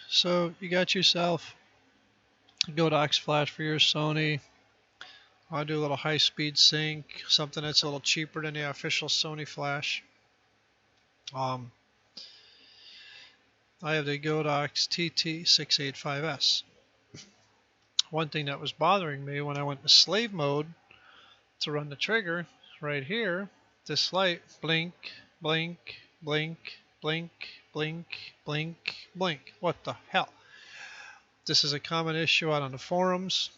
So you got yourself a Godox flash for your Sony. I'll do a little high-speed sync, something that's a little cheaper than the official Sony flash. I have the Godox TT685S. One thing that was bothering me when I went to slave mode to run the trigger, right here, this light, blink, blink, blink, blink, blink, blink, blink. What the hell? This is a common issue out on the forums.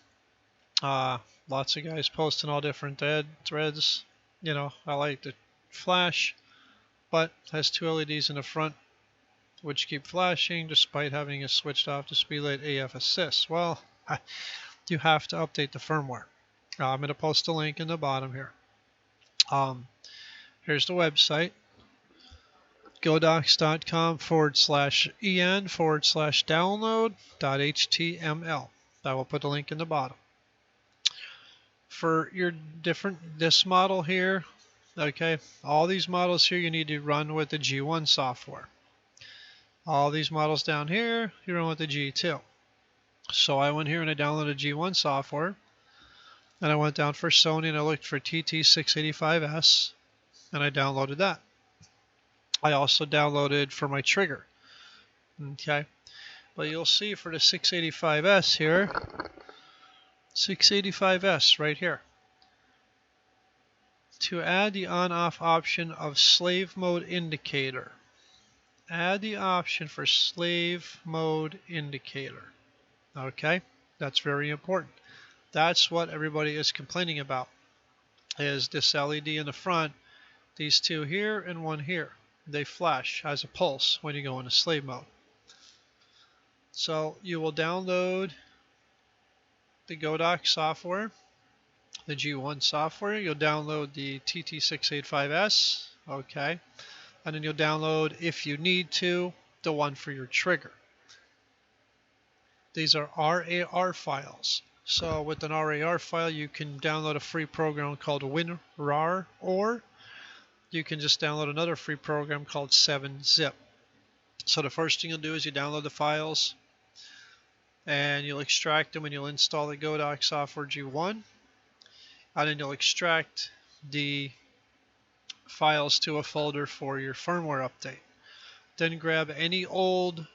Lots of guys posting all different threads. You know, I like the flash, but has two LEDs in the front which keep flashing despite having it switched off to speedlight AF assist. Well, you have to update the firmware. I'm going to post a link in the bottom here. Here's the website, godox.com/en/download.html. I will put a link in the bottom. For your this model here, okay, all these models here you need to run with the G1 software. All these models down here, you run with the G2. So I went here and I downloaded G1 software, and I went down for Sony and I looked for TT685S, and I downloaded that. I also downloaded for my trigger. Okay, but you'll see for the 685S here, 685S right here, to add the on-off option of slave mode indicator. Add the option for slave mode indicator. Okay, that's very important. That's what everybody is complaining about, is this LED in the front, these two here and one here. They flash as a pulse when you go into slave mode. So you will download the Godox software, the G1 software. You'll download the TT685S, okay, and then you'll download, if you need to, the one for your trigger. These are RAR files. So with an RAR file, you can download a free program called WinRAR, or you can just download another free program called 7-Zip. So the first thing you'll do is you download the files, and you'll extract them, and you'll install the Godox software G1, and then you'll extract the files to a folder for your firmware update. Then grab any old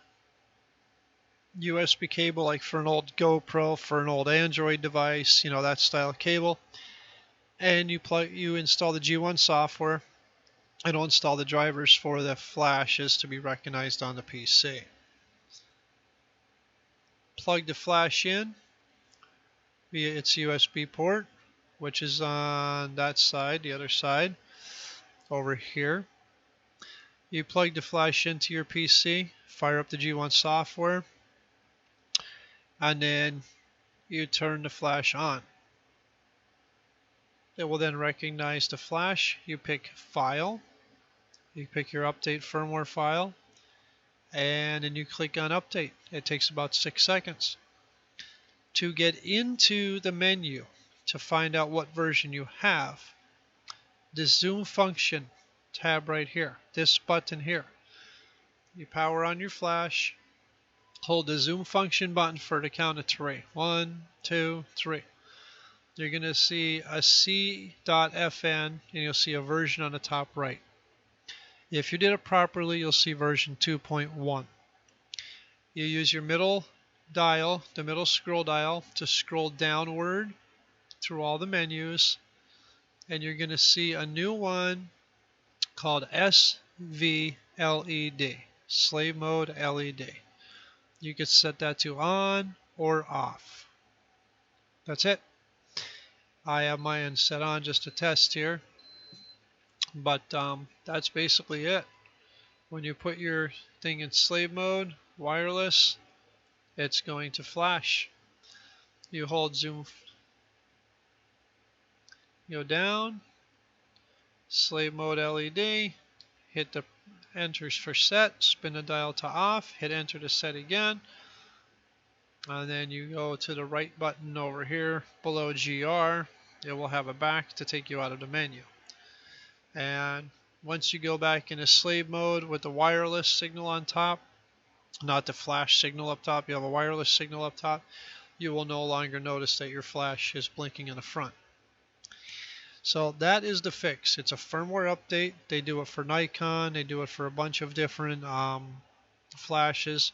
USB cable, like for an old GoPro, for an old Android device, you know, that style of cable, and you install the G1 software, and it'll install the drivers for the flashes to be recognized on the PC. Plug the flash in via its USB port, which is on that side, the other side, over here. You plug the flash into your PC, fire up the G1 software, and then you turn the flash on. It will then recognize the flash. You pick File, you pick your update firmware file, and then you click on Update. It takes about 6 seconds. To get into the menu to find out what version you have, the zoom function tab right here, this button here, you power on your flash, hold the zoom function button for the count of 3. 1, 2, 3. You're going to see a C.Fn, and you'll see a version on the top right. If you did it properly, you'll see version 2.1. You use your middle dial, the middle scroll dial, to scroll downward through all the menus, and you're going to see a new one called SVLED, Slave Mode LED. You can set that to on or off. That's it. I have mine set on just to test here, but that's basically it. When you put your thing in slave mode, wireless, it's going to flash. You hold zoom, go down, slave mode LED, hit the enters for set, spin the dial to off, hit enter to set again, and then you go to the right button over here below GR. It will have a back to take you out of the menu. And once you go back into slave mode with the wireless signal on top, not the flash signal up top. You have a wireless signal up top. You will no longer notice that your flash is blinking in the front. So that is the fix. It's a firmware update. They do it for Nikon. They do it for a bunch of different flashes.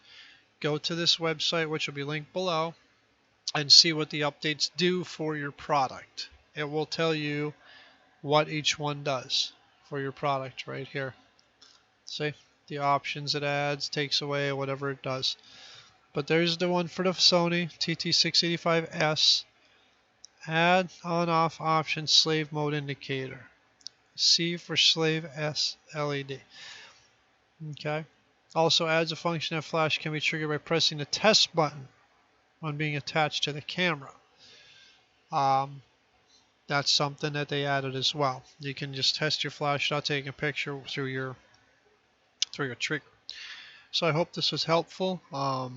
Go to this website, which will be linked below, and see what the updates do for your product. It will tell you what each one does for your product right here. See the options it adds, takes away, whatever it does. But there's the one for the Sony TT685S. Add on-off option slave mode indicator. C for slave, S LED. Okay. Also adds a function that flash can be triggered by pressing the test button when being attached to the camera. That's something that they added as well. You can just test your flash without taking a picture through your trigger. So I hope this was helpful. I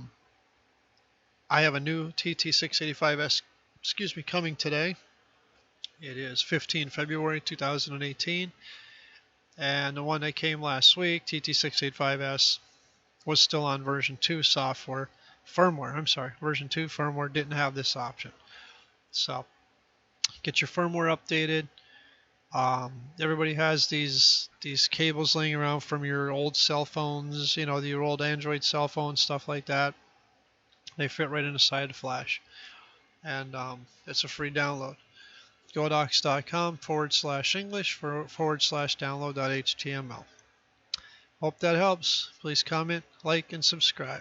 have a new TT685S, coming today. It is 15 February 2018, and the one that came last week, TT685S, was still on version 2 firmware. Version 2 firmware didn't have this option. So get your firmware updated. Everybody has these cables laying around from your old cell phones, your old Android cell phones, stuff like that. They fit right in the side of the flash, and it's a free download. Godox.com/English /download.html. Hope that helps. Please comment, like, and subscribe.